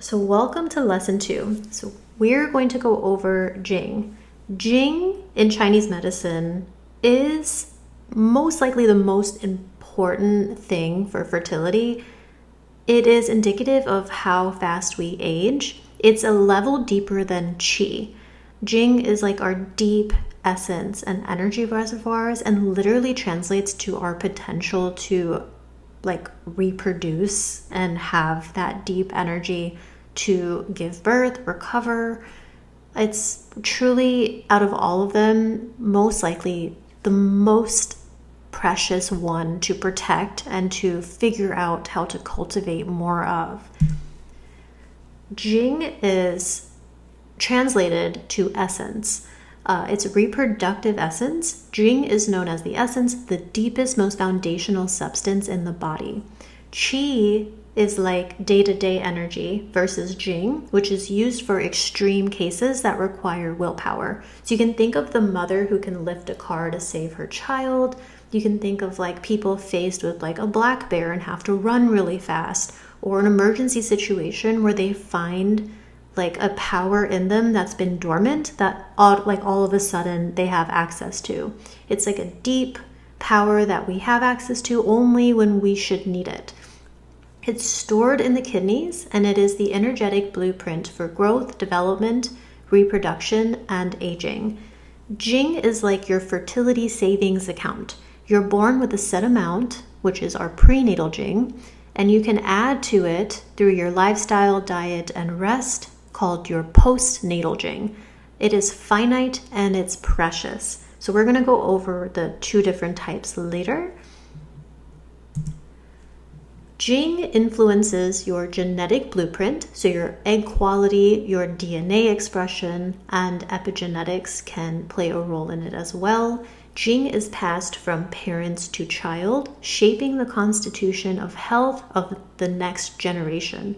So welcome to lesson 2. So we're going to go over Jing. Jing in Chinese medicine is most likely the most important thing for fertility. It is indicative of how fast we age. It's a level deeper than qi. Jing is like our deep essence and energy reservoirs and literally translates to our potential to reproduce and have that deep energy to give birth, recover. It's truly, out of all of them, most likely the most precious one to protect and to figure out how to cultivate more of. Jing is translated to essence. It's reproductive essence. Jing is known as the essence, the deepest, most foundational substance in the body. Qi is like day-to-day energy versus Jing, which is used for extreme cases that require willpower. So you can think of the mother who can lift a car to save her child. You can think of people faced with a black bear and have to run really fast, or an emergency situation where they find a power in them that's been dormant that all of a sudden they have access to. It's like a deep power that we have access to only when we should need it. It's stored in the kidneys, and it is the energetic blueprint for growth, development, reproduction, and aging. Jing is like your fertility savings account. You're born with a set amount, which is our prenatal Jing, and you can add to it through your lifestyle, diet, and rest, called your postnatal Jing. It is finite and it's precious. So we're going to go over the two different types later. Jing influences your genetic blueprint, so your egg quality, your DNA expression, and epigenetics can play a role in it as well. Jing is passed from parents to child, shaping the constitution of health of the next generation.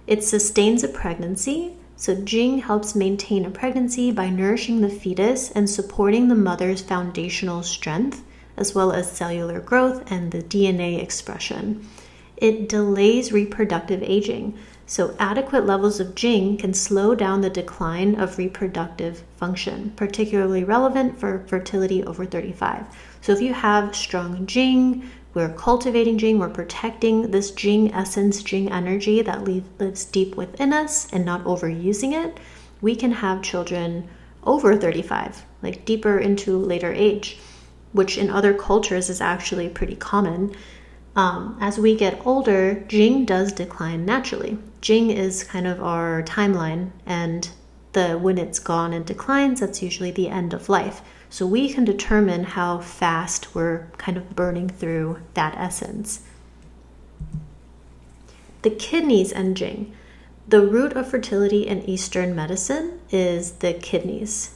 It sustains a pregnancy, so Jing helps maintain a pregnancy by nourishing the fetus and supporting the mother's foundational strength, as well as cellular growth and the DNA expression. It delays reproductive aging, so adequate levels of Jing can slow down the decline of reproductive function, particularly relevant for fertility over 35. So if you have strong Jing, we're cultivating Jing, we're protecting this Jing essence, Jing energy that lives deep within us and not overusing it, we can have children over 35, deeper into later age, which in other cultures is actually pretty common. As we get older, Jing does decline naturally. Jing is kind of our timeline, and when it's gone and declines, that's usually the end of life. So we can determine how fast we're kind of burning through that essence. The kidneys and Jing. The root of fertility in Eastern medicine is the kidneys.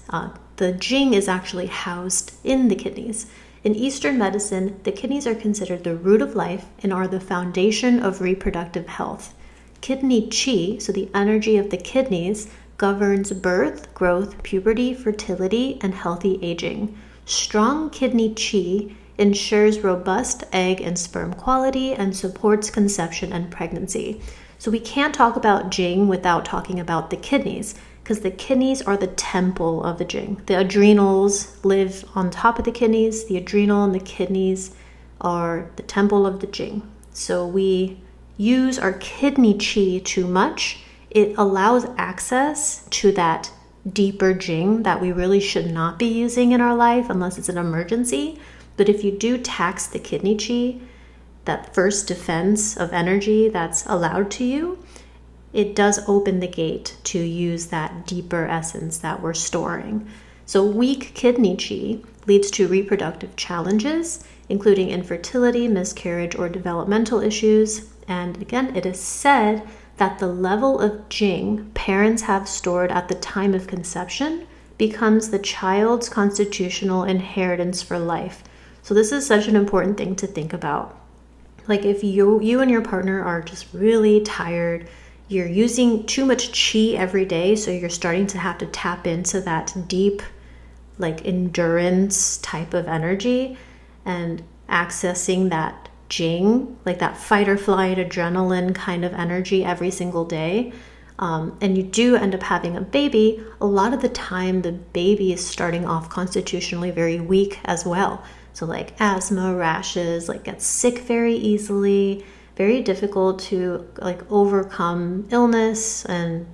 The Jing is actually housed in the kidneys. In Eastern medicine, the kidneys are considered the root of life and are the foundation of reproductive health. Kidney qi, so the energy of the kidneys, governs birth, growth, puberty, fertility, and healthy aging. Strong kidney qi ensures robust egg and sperm quality and supports conception and pregnancy. So we can't talk about Jing without talking about the kidneys, because the kidneys are the temple of the Jing. The adrenals live on top of the kidneys. The adrenal and the kidneys are the temple of the Jing. So we use our kidney qi too much. It allows access to that deeper Jing that we really should not be using in our life unless it's an emergency. But if you do tax the kidney qi, that first defense of energy that's allowed to you, it does open the gate to use that deeper essence that we're storing. So weak kidney qi leads to reproductive challenges, including infertility, miscarriage, or developmental issues. And again, it is said that the level of Jing parents have stored at the time of conception becomes the child's constitutional inheritance for life. So this is such an important thing to think about. If you and your partner are just really tired, you're using too much qi every day, so you're starting to have to tap into that deep, endurance type of energy and accessing that Jing, that fight or flight adrenaline kind of energy every single day. and you do end up having a baby, a lot of the time the baby is starting off constitutionally very weak as well. So like asthma, rashes, like gets sick very easily, very difficult to like overcome illness. And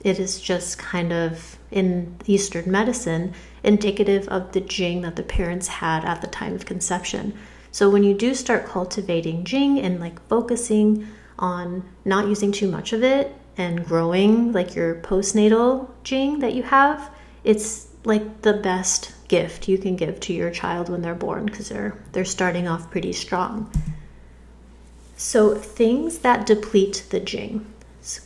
it is just kind of in Eastern medicine indicative of the Jing that the parents had at the time of conception. So when you do start cultivating Jing and like focusing on not using too much of it and growing like your postnatal Jing that you have, it's like the best gift you can give to your child when they're born, because they're starting off pretty strong. So things that deplete the Jing.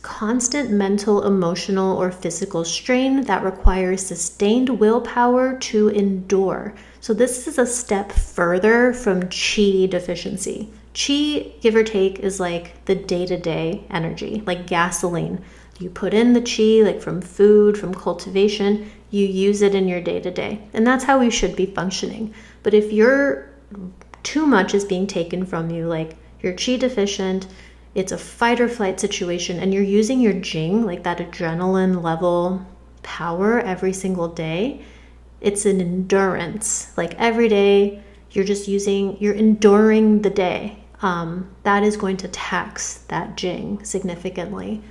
Constant mental, emotional, or physical strain that requires sustained willpower to endure. So this is a step further from qi deficiency. Qi, give or take, is like the day-to-day energy, like gasoline. You put in the qi, like from food, from cultivation, you use it in your day-to-day. And that's how we should be functioning. But if too much is being taken from you, like you're qi deficient, it's a fight or flight situation, and you're using your Jing, like that adrenaline level power every single day, it's an endurance. Like every day, you're enduring the day. That is going to tax that Jing significantly.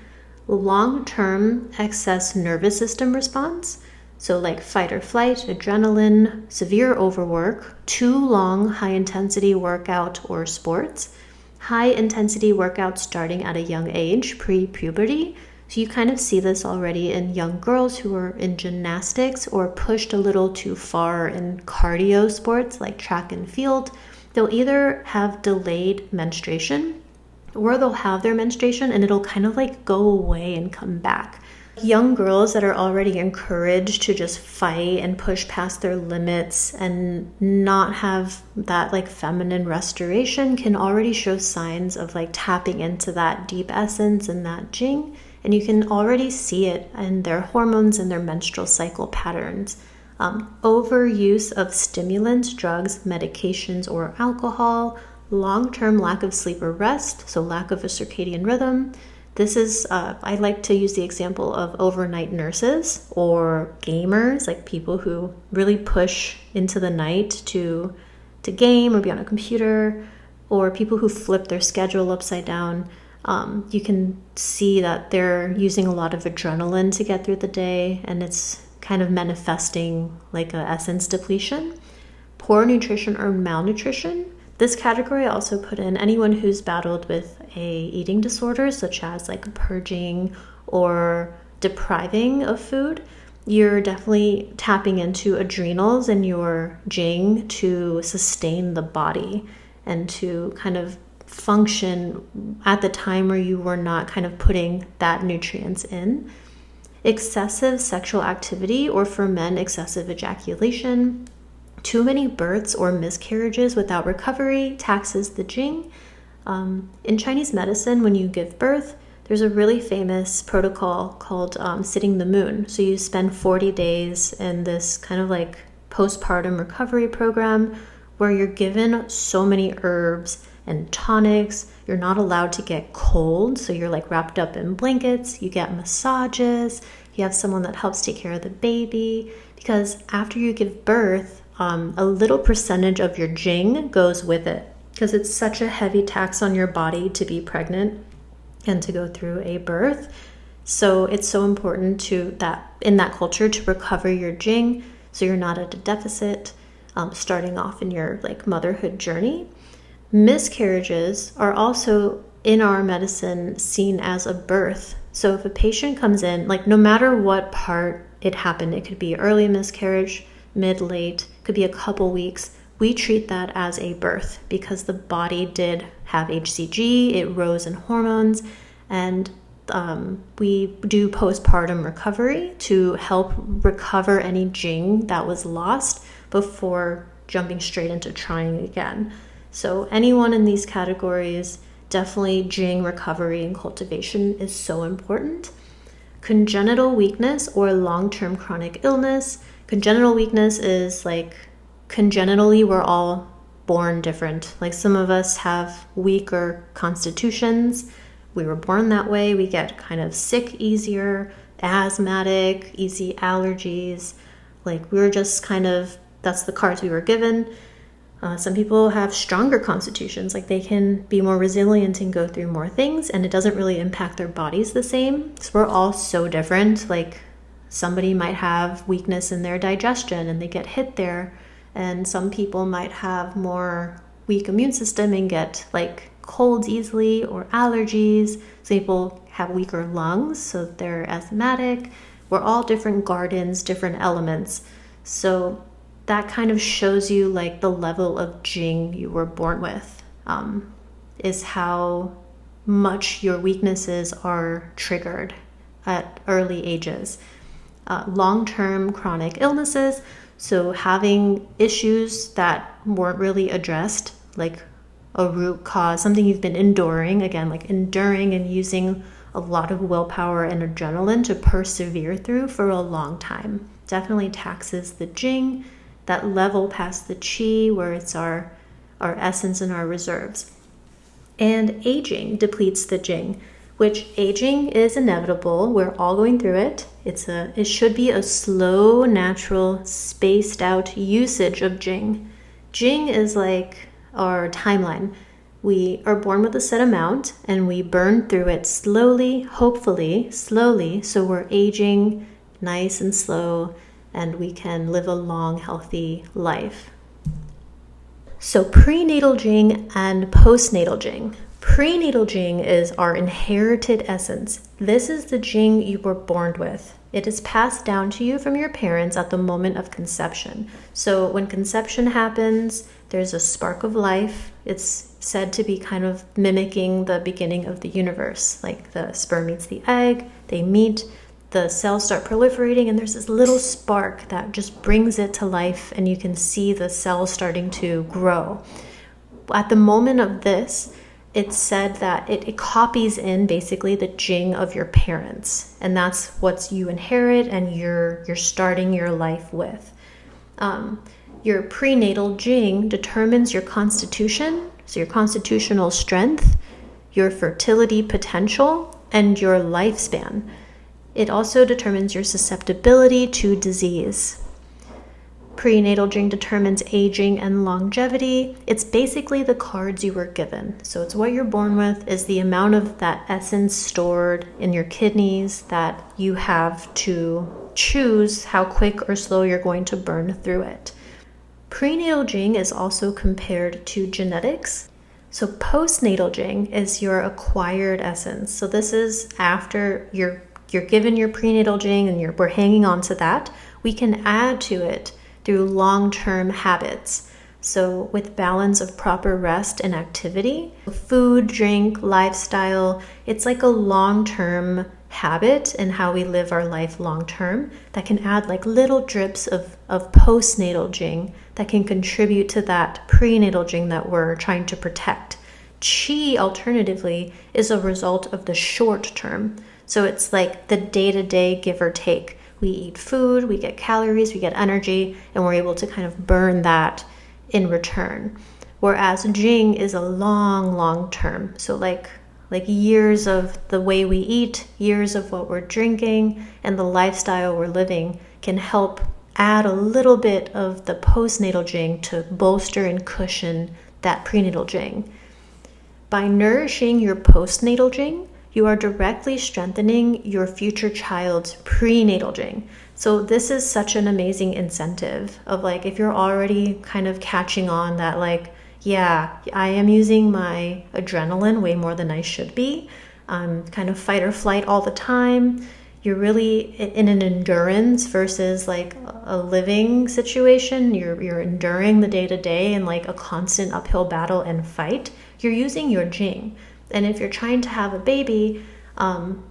Long-term excess nervous system response, so like fight or flight, adrenaline, severe overwork, too long high-intensity workout or sports, high-intensity workouts starting at a young age, pre-puberty. So you kind of see this already in young girls who are in gymnastics or pushed a little too far in cardio sports like track and field. They'll either have delayed menstruation or they'll have their menstruation and it'll kind of like go away and come back. Young girls that are already encouraged to just fight and push past their limits and not have that like feminine restoration can already show signs of like tapping into that deep essence and that Jing. And you can already see it in their hormones and their menstrual cycle patterns. Overuse of stimulants, drugs, medications, or alcohol, long-term lack of sleep or rest, so lack of a circadian rhythm. This is, I like to use the example of overnight nurses or gamers, like people who really push into the night to game or be on a computer, or people who flip their schedule upside down. You can see that they're using a lot of adrenaline to get through the day, and it's kind of manifesting like a essence depletion. Poor nutrition or malnutrition. This category I also put in anyone who's battled with a eating disorder, such as like purging or depriving of food. You're definitely tapping into adrenals and your Jing to sustain the body and to kind of function at the time where you were not kind of putting that nutrients in. Excessive sexual activity, or for men, excessive ejaculation. Too many births or miscarriages without recovery taxes the Jing. In Chinese medicine, when you give birth, there's a really famous protocol called sitting the moon. So you spend 40 days in this kind of like postpartum recovery program where you're given so many herbs and tonics. You're not allowed to get cold, so you're like wrapped up in blankets. You get massages. You have someone that helps take care of the baby, because after you give birth, a little percentage of your Jing goes with it, because it's such a heavy tax on your body to be pregnant and to go through a birth. So it's so important to that in that culture to recover your Jing, so you're not at a deficit starting off in your like motherhood journey. Miscarriages are also in our medicine seen as a birth. So if a patient comes in, like no matter what part it happened, it could be early miscarriage, mid, late, could be a couple weeks, we treat that as a birth because the body did have HCG, it rose in hormones, and we do postpartum recovery to help recover any Jing that was lost before jumping straight into trying again. So anyone in these categories, definitely Jing recovery and cultivation is so important. Congenital weakness or long-term chronic illness. Congenital weakness is like congenitally we're all born different. Like some of us have weaker constitutions. we were born that way. We get kind of sick easier, asthmatic, easy allergies. Like we were just kind of, that's the cards we were given. Some people have stronger constitutions, like they can be more resilient and go through more things, and it doesn't really impact their bodies the same. So we're all so different. Like somebody might have weakness in their digestion and they get hit there, and some people might have more weak immune system and get like colds easily or allergies. Some people have weaker lungs, so they're asthmatic. We're all different gardens, different elements. So that kind of shows you like the level of Jing you were born with, is how much your weaknesses are triggered at early ages. Long-term chronic illnesses, so having issues that weren't really addressed, like a root cause, something you've been enduring, again, like enduring and using a lot of willpower and adrenaline to persevere through for a long time. Definitely taxes the Jing, that level past the Qi where it's our essence and our reserves. And aging depletes the Jing, which aging is inevitable. We're all going through it. It should be a slow, natural, spaced out usage of Jing. Jing is like our timeline. We are born with a set amount and we burn through it slowly, hopefully slowly, so we're aging nice and slow, and we can live a long, healthy life. So prenatal Jing and postnatal Jing. Prenatal Jing is our inherited essence. This is the Jing you were born with. It is passed down to you from your parents at the moment of conception. So when conception happens, there's a spark of life. It's said to be kind of mimicking the beginning of the universe. Like the sperm meets the egg, they meet, the cells start proliferating, and there's this little spark that just brings it to life, and you can see the cells starting to grow. At the moment of this, it's said that it copies in basically the Jing of your parents, and that's what you inherit and you're starting your life with. Your prenatal Jing determines your constitution, so your constitutional strength, your fertility potential, and your lifespan. It also determines your susceptibility to disease. Prenatal Jing determines aging and longevity. It's basically the cards you were given. So it's what you're born with, is the amount of that essence stored in your kidneys that you have to choose how quick or slow you're going to burn through it. Prenatal Jing is also compared to genetics. So postnatal Jing is your acquired essence. So this is after you're given your prenatal Jing and we're hanging on to that. We can add to it through long-term habits. So with balance of proper rest and activity, food, drink, lifestyle, it's like a long-term habit in how we live our life long-term that can add like little drips of postnatal Jing that can contribute to that prenatal Jing that we're trying to protect. Qi, alternatively, is a result of the short term. So it's like the day-to-day give or take. We eat food, we get calories, we get energy, and we're able to kind of burn that in return. Whereas Jing is a long term. So like years of the way we eat, years of what we're drinking, and the lifestyle we're living can help add a little bit of the postnatal Jing to bolster and cushion that prenatal Jing. By nourishing your postnatal Jing, you are directly strengthening your future child's prenatal Jing. So this is such an amazing incentive of like, if you're already kind of catching on that like, yeah, I am using my adrenaline way more than I should be. I'm kind of fight or flight all the time. You're really in an endurance versus like a living situation. You're enduring the day-to-day and like a constant uphill battle and fight. You're using your Jing. And if you're trying to have a baby,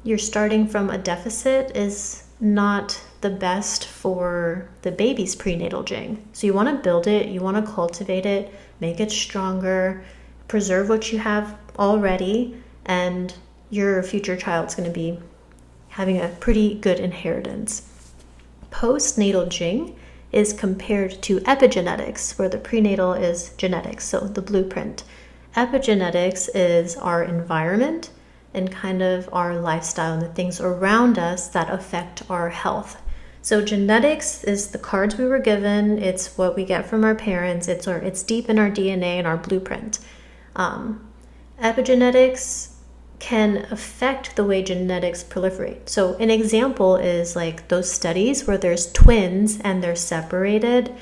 you're starting from a deficit is not the best for the baby's prenatal Jing. So you want to build it, you want to cultivate it, make it stronger, preserve what you have already, and your future child's going to be having a pretty good inheritance. Postnatal Jing is compared to epigenetics, where the prenatal is genetics, so the blueprint. Epigenetics is our environment, and kind of our lifestyle and the things around us that affect our health. So genetics is the cards we were given. It's what we get from our parents. It's deep in our DNA and our blueprint. Epigenetics can affect the way genetics proliferate. So an example is like those studies where there's twins and they're separated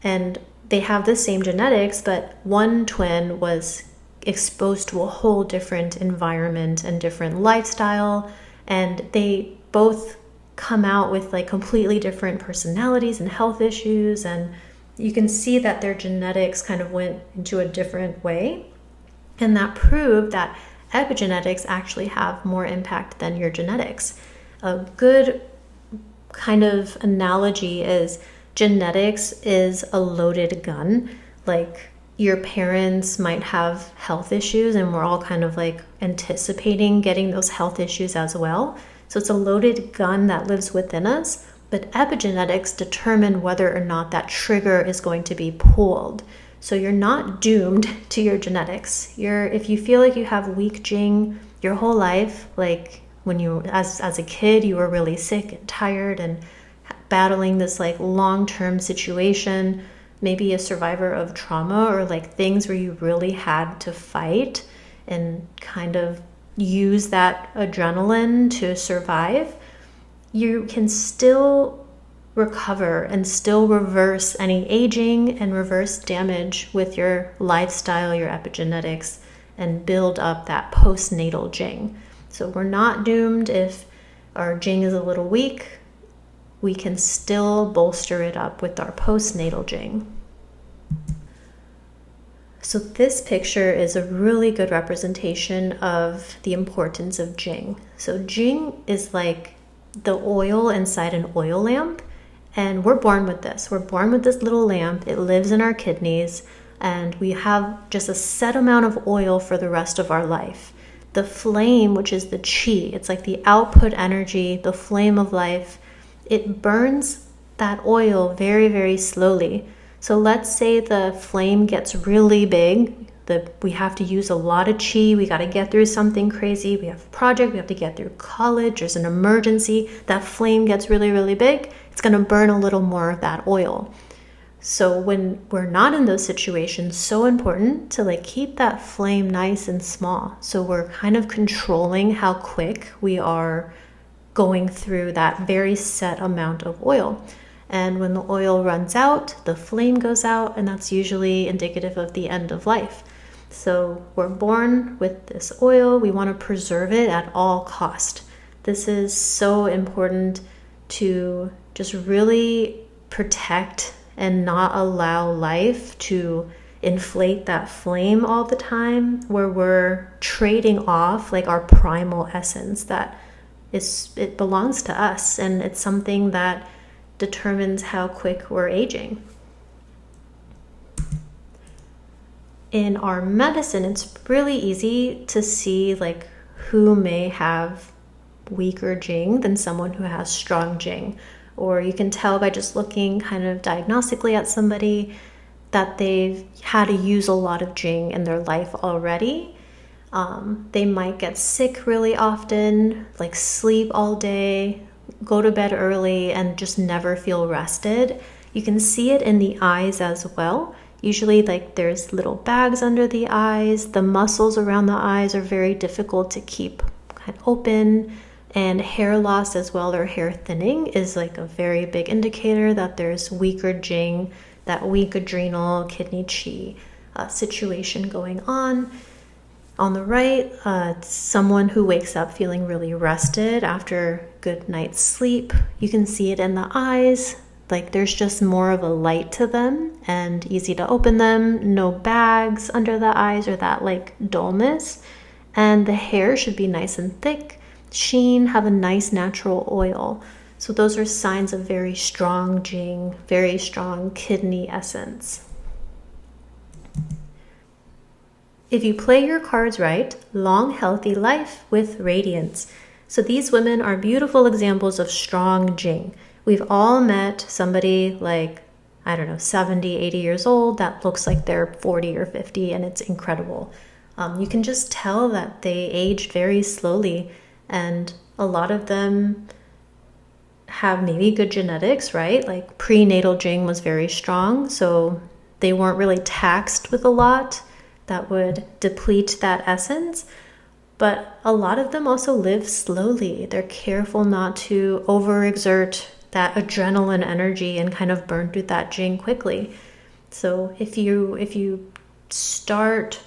and they have the same genetics, but one twin was exposed to a whole different environment and different lifestyle, and they both come out with like completely different personalities and health issues, and you can see that their genetics kind of went into a different way, and that proved that epigenetics actually have more impact than your genetics. A good kind of analogy is genetics is a loaded gun. Like your parents might have health issues and we're all kind of like anticipating getting those health issues as well. So it's a loaded gun that lives within us, but epigenetics determine whether or not that trigger is going to be pulled. So you're not doomed to your genetics. If you feel like you have weak Jing your whole life, like when you, as a kid, you were really sick and tired and battling this like long-term situation, maybe a survivor of trauma or like things where you really had to fight and kind of use that adrenaline to survive, you can still recover and still reverse any aging and reverse damage with your lifestyle, your epigenetics, and build up that postnatal Jing. So we're not doomed if our Jing is a little weak. We can still bolster it up with our postnatal Jing. So this picture is a really good representation of the importance of Jing. So Jing is like the oil inside an oil lamp. And we're born with this. We're born with this little lamp. It lives in our kidneys, and we have just a set amount of oil for the rest of our life. The flame, which is the chi, it's like the output energy, the flame of life, it burns that oil very, very slowly. So let's say the flame gets really big. We have to use a lot of chi. We got to get through something crazy. We have a project. We have to get through college. There's an emergency. That flame gets really, really big. It's going to burn a little more of that oil. So when we're not in those situations, so important to like keep that flame nice and small. So we're kind of controlling how quick we are going through that very set amount of oil. And when the oil runs out, the flame goes out, and that's usually indicative of the end of life. So we're born with this oil. We want to preserve it at all cost. This is so important to just really protect and not allow life to inflate that flame all the time, where we're trading off like our primal essence it belongs to us, and it's something that determines how quick we're aging. In our medicine, it's really easy to see like who may have weaker Jing than someone who has strong Jing. Or you can tell by just looking kind of diagnostically at somebody that they've had to use a lot of Jing in their life already. They might get sick really often, like sleep all day, go to bed early, and just never feel rested. You can see it in the eyes as well. Usually like there's little bags under the eyes. The muscles around the eyes are very difficult to keep kind of open. And hair loss as well, or hair thinning, is like a very big indicator that there's weaker Jing, that weak adrenal, kidney chi situation going on. On the right, someone who wakes up feeling really rested after a good night's sleep. You can see it in the eyes. Like there's just more of a light to them and easy to open them. No bags under the eyes or that like dullness. And the hair should be nice and thick. Sheen, have a nice natural oil. So those are signs of very strong Jing, very strong kidney essence. If you play your cards right, long, healthy life with radiance. So these women are beautiful examples of strong Jing. We've all met somebody like, 70, 80 years old that looks like they're 40 or 50, and it's incredible. You can just tell that they aged very slowly, and a lot of them have maybe good genetics, right? Like prenatal Jing was very strong, so they weren't really taxed with a lot that would deplete that essence. But a lot of them also live slowly. They're careful not to overexert that adrenaline energy and kind of burn through that Jing quickly. So if you start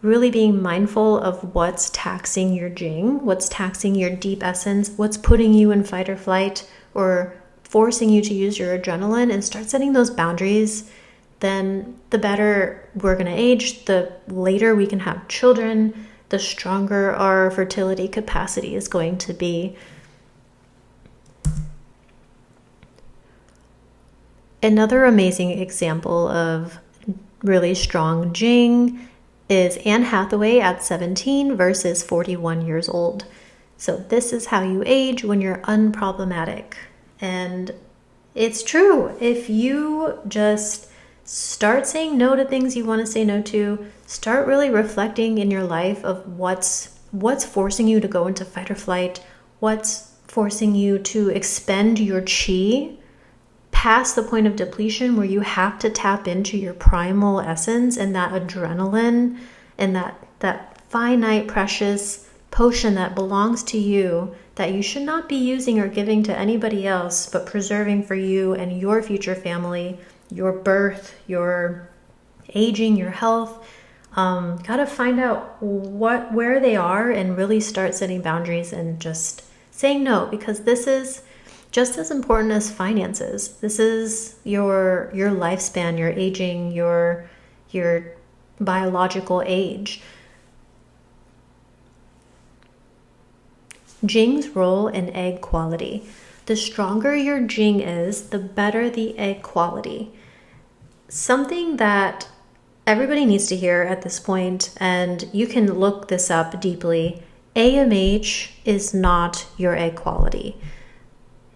really being mindful of what's taxing your Jing, what's taxing your deep essence, what's putting you in fight or flight or forcing you to use your adrenaline, and start setting those boundaries, then the better we're going to age, the later we can have children, the stronger our fertility capacity is going to be. Another amazing example of really strong Jing is Anne Hathaway at 17 versus 41 years old. So this is how you age when you're unproblematic. And it's true. If you just start saying no to things you want to say no to, start really reflecting in your life of what's forcing you to go into fight or flight, what's forcing you to expend your chi past the point of depletion where you have to tap into your primal essence and that adrenaline and that finite, precious potion that belongs to you, that you should not be using or giving to anybody else, but preserving for you and your future family, your birth, your aging, your health. Gotta find out where they are and really start setting boundaries and just saying no, because this is just as important as finances. This is your lifespan, your aging, your biological age. Jing's role in egg quality. The stronger your Jing is, the better the egg quality. Something that everybody needs to hear at this point, and you can look this up deeply, AMH is not your egg quality.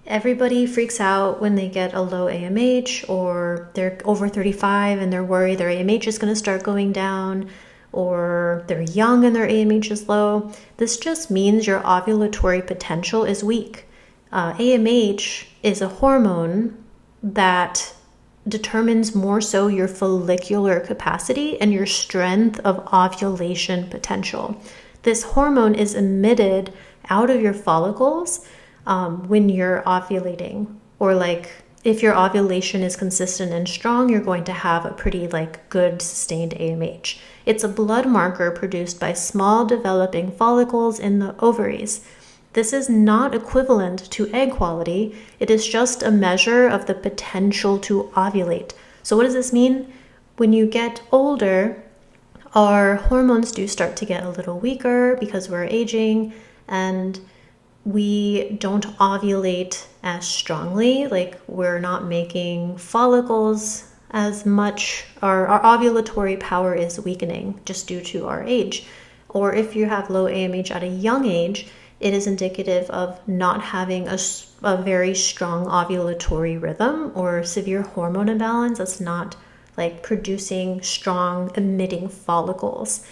Everybody freaks out when they get a low AMH, or they're over 35 and they're worried their AMH is going to start going down, or they're young and their AMH is low. This just means your ovulatory potential is weak. AMH is a hormone that determines more so your follicular capacity and your strength of ovulation potential. This hormone is emitted out of your follicles when you're ovulating, or like if your ovulation is consistent and strong, you're going to have a pretty good sustained AMH. It's a blood marker produced by small developing follicles in the ovaries. This is not equivalent to egg quality. It is just a measure of the potential to ovulate. So what does this mean? When you get older, our hormones do start to get a little weaker because we're aging, and we don't ovulate as strongly. We're not making follicles as much. Our ovulatory power is weakening just due to our age. Or if you have low AMH at a young age, it is indicative of not having a very strong ovulatory rhythm or severe hormone imbalance that's not producing strong emitting follicles.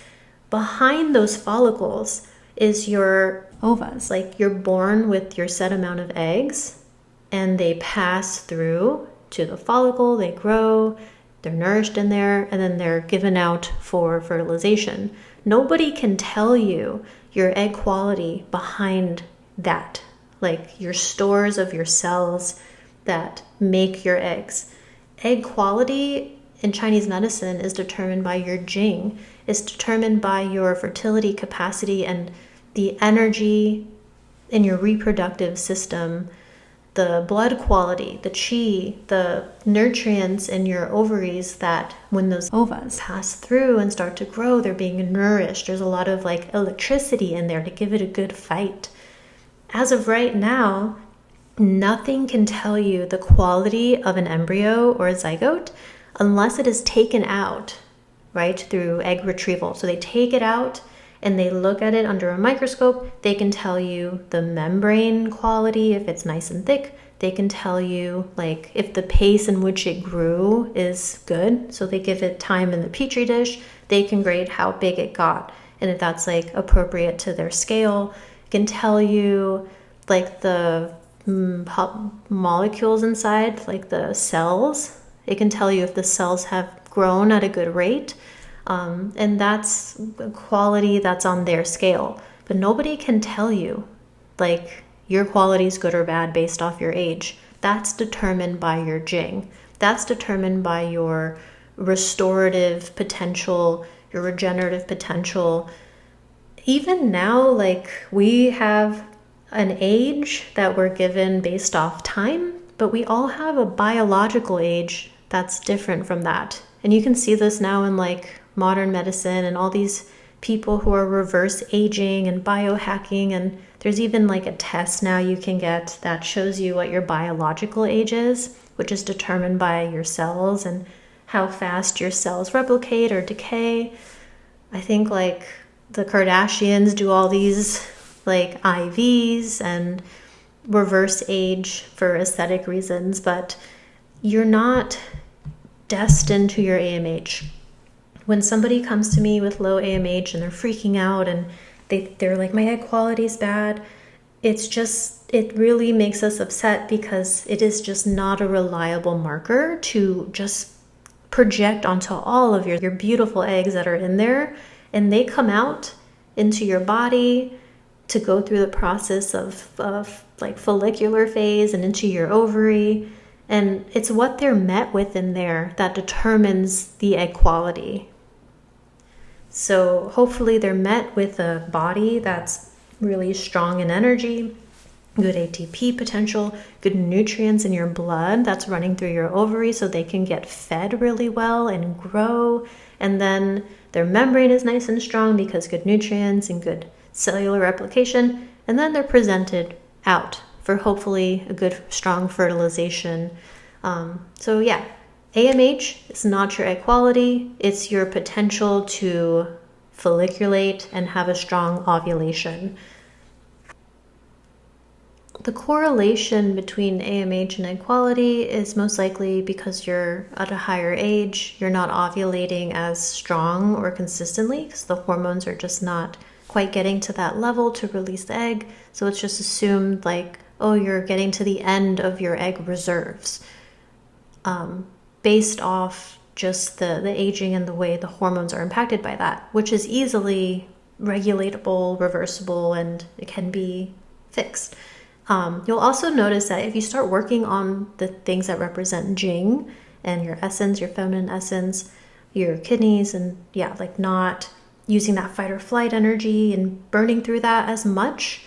Behind those follicles is your ovas. You're born with your set amount of eggs, and they pass through to the follicle, they grow, they're nourished in there, and then they're given out for fertilization. Nobody can tell you your egg quality behind that, your stores of your cells that make your eggs. Egg quality in Chinese medicine is determined by your Jing, is determined by your fertility capacity and the energy in your reproductive system, the blood quality, the qi, the nutrients in your ovaries, that when those ovas pass through and start to grow, they're being nourished. There's a lot of electricity in there to give it a good fight. As of right now, nothing can tell you the quality of an embryo or a zygote unless it is taken out, right, through egg retrieval. So they take it out and they look at it under a microscope. They can tell you the membrane quality, if it's nice and thick. They can tell you if the pace in which it grew is good. So they give it time in the petri dish. They can grade how big it got. and if that's like appropriate to their scale. It can tell you like the molecules inside, like the cells. It can tell you if the cells have grown at a good rate, and that's quality that's on their scale. But nobody can tell you like your quality is good or bad based off your age. That's determined by your Jing. That's determined by your restorative potential, your regenerative potential. Even now, like we have an age that we're given based off time, but we all have a biological age that's different from that. And you can see this now in like modern medicine and all these people who are reverse aging and biohacking, and there's even like a test now you can get that shows you what your biological age is, which is determined by your cells and how fast your cells replicate or decay. I think like the Kardashians do all these like IVs and reverse age for aesthetic reasons, but you're not destined to your AMH. When somebody comes to me with low AMH and they're freaking out and they're like, my egg quality is bad, it really makes us upset because it is just not a reliable marker to just project onto all of your beautiful eggs that are in there, and they come out into your body to go through the process of like follicular phase and into your ovary. And it's what they're met with in there that determines the egg quality. So hopefully they're met with a body that's really strong in energy, good ATP potential, good nutrients in your blood that's running through your ovary so they can get fed really well and grow. And then their membrane is nice and strong because good nutrients and good cellular replication. And then they're presented out for hopefully a good, strong fertilization. So yeah, AMH is not your egg quality. It's your potential to folliculate and have a strong ovulation. The correlation between AMH and egg quality is most likely because you're at a higher age, you're not ovulating as strong or consistently because the hormones are just not quite getting to that level to release the egg. So it's just assumed like, oh, you're getting to the end of your egg reserves, based off just the aging and the way the hormones are impacted by that, which is easily regulatable, reversible, and it can be fixed. You'll also notice that if you start working on the things that represent Jing and your essence, your feminine essence, your kidneys, and yeah, like not using that fight or flight energy and burning through that as much,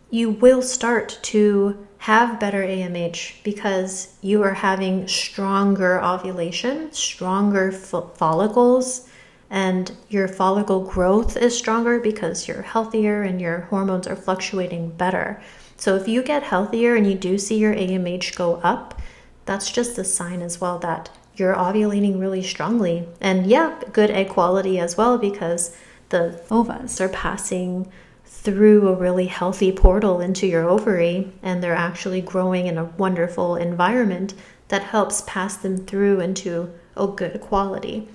you will start to have better AMH because you are having stronger ovulation, stronger follicles, and your follicle growth is stronger because you're healthier and your hormones are fluctuating better. So if you get healthier and you do see your AMH go up, that's just a sign as well that you're ovulating really strongly. And yeah, good egg quality as well because the ovas are passing through a really healthy portal into your ovary, and they're actually growing in a wonderful environment that helps pass them through into a good quality.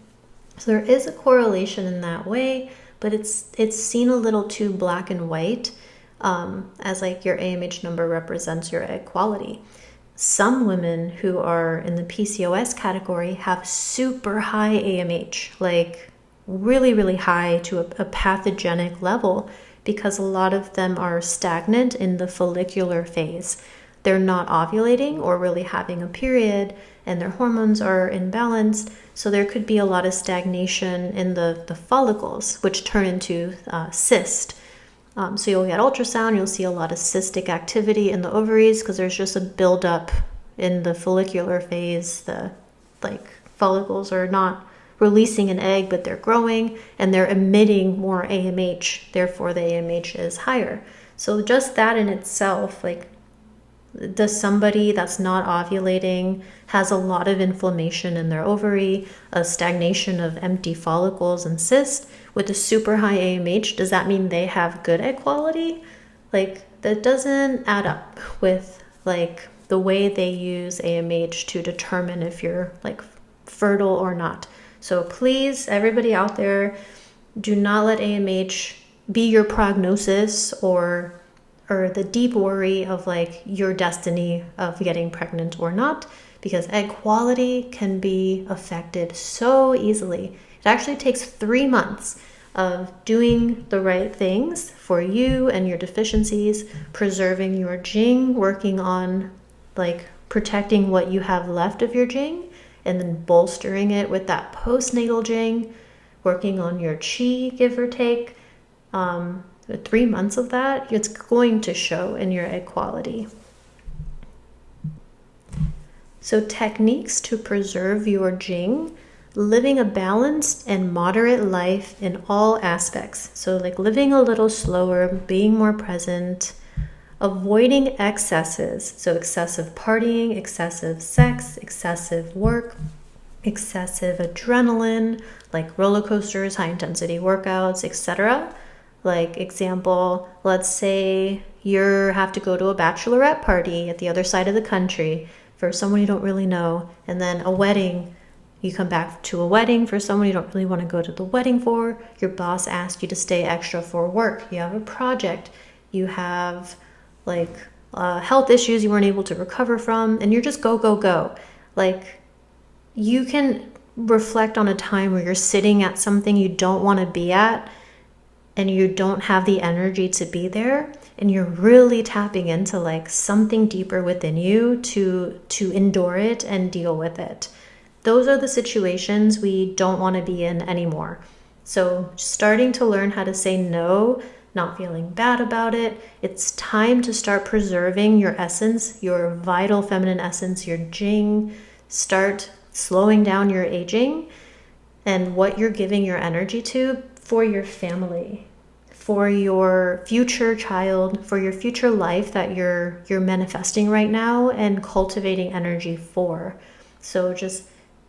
So there is a correlation in that way, but it's seen a little too black and white, as like your AMH number represents your egg quality. Some women who are in the PCOS category have super high AMH, like really, really high to a pathogenic level, because a lot of them are stagnant in the follicular phase. They're not ovulating or really having a period, and their hormones are imbalanced. So there could be a lot of stagnation in the follicles, which turn into cyst. So you'll get ultrasound, you'll see a lot of cystic activity in the ovaries because there's just a buildup in the follicular phase. The follicles are not releasing an egg, but they're growing and they're emitting more AMH. Therefore, the AMH is higher. So just that in itself, does somebody that's not ovulating, has a lot of inflammation in their ovary, a stagnation of empty follicles and cysts with a super high AMH, does that mean they have good egg quality? That doesn't add up with the way they use AMH to determine if you're fertile or not. So please, everybody out there, do not let AMH be your prognosis or the deep worry of like your destiny of getting pregnant or not, because egg quality can be affected so easily. It actually takes 3 months of doing the right things for you and your deficiencies, preserving your Jing, working on like protecting what you have left of your Jing, and then bolstering it with that postnatal Jing, working on your Qi, give or take. 3 months of that, it's going to show in your egg quality. So techniques to preserve your Jing: living a balanced and moderate life in all aspects. So like living a little slower, being more present, avoiding excesses. So excessive partying, excessive sex, excessive work, excessive adrenaline, like roller coasters, high intensity workouts, etc. Like example, let's say you have to go to a bachelorette party at the other side of the country for someone you don't really know, and then a wedding. You come back to a wedding for someone you don't really want to go to the wedding for. Your boss asked you to stay extra for work. You have a project. You have like health issues you weren't able to recover from, and you're just go, go, go. Like you can reflect on a time where you're sitting at something you don't want to be at and you don't have the energy to be there, and you're really tapping into like something deeper within you to endure it and deal with it. Those are the situations we don't want to be in anymore. So starting to learn how to say no, not feeling bad about it. It's time to start preserving your essence, your vital feminine essence, your Jing. Start slowing down your aging and what you're giving your energy to for your family, for your future child, for your future life that you're manifesting right now and cultivating energy for. So just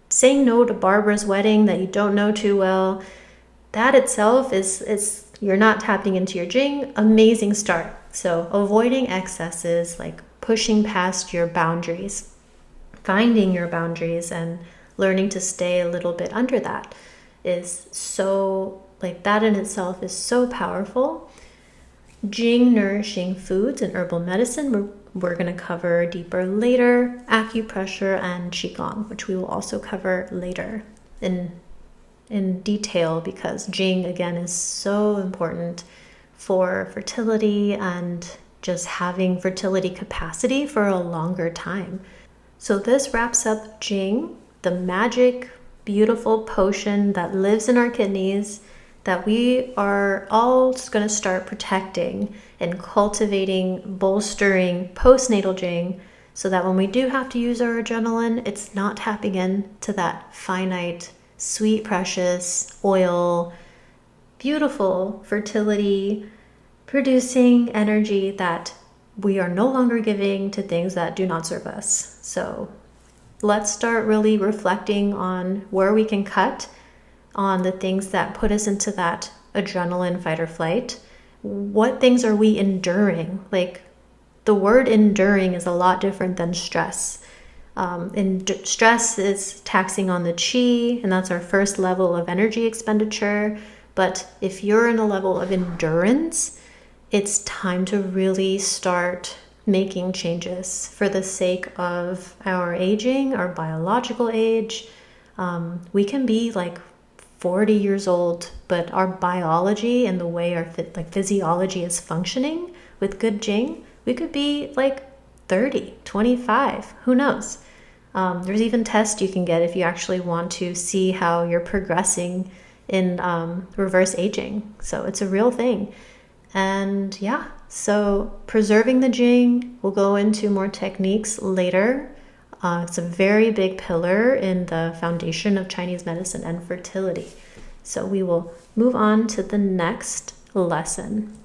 saying no to Barbara's wedding that you don't know too well, that itself is you're not tapping into your Jing. Amazing start. So avoiding excesses, like pushing past your boundaries, finding your boundaries and learning to stay a little bit under that is so, like that in itself is so powerful. Jing nourishing foods and herbal medicine, we're going to cover deeper later. Acupressure and Qigong, which we will also cover later in detail, because Jing again is so important for fertility and just having fertility capacity for a longer time. So this wraps up Jing, the magic, beautiful potion that lives in our kidneys that we are all just going to start protecting and cultivating, bolstering postnatal Jing, so that when we do have to use our adrenaline, it's not tapping into that finite, sweet, precious oil, beautiful fertility producing energy that we are no longer giving to things that do not serve us. So let's start really reflecting on where we can cut on the things that put us into that adrenaline fight or flight. What things are we enduring? Like the word enduring is a lot different than stress. Stress is taxing on the Qi, and that's our first level of energy expenditure. But if you're in a level of endurance, it's time to really start making changes for the sake of our aging, our biological age. We can be like 40 years old, but our biology and the way our physiology is functioning with good Jing, we could be like 30, 25, who knows? There's even tests you can get if you actually want to see how you're progressing in reverse aging. So it's a real thing. And yeah, so preserving the Jing, we'll go into more techniques later. It's a very big pillar in the foundation of Chinese medicine and fertility. So we will move on to the next lesson.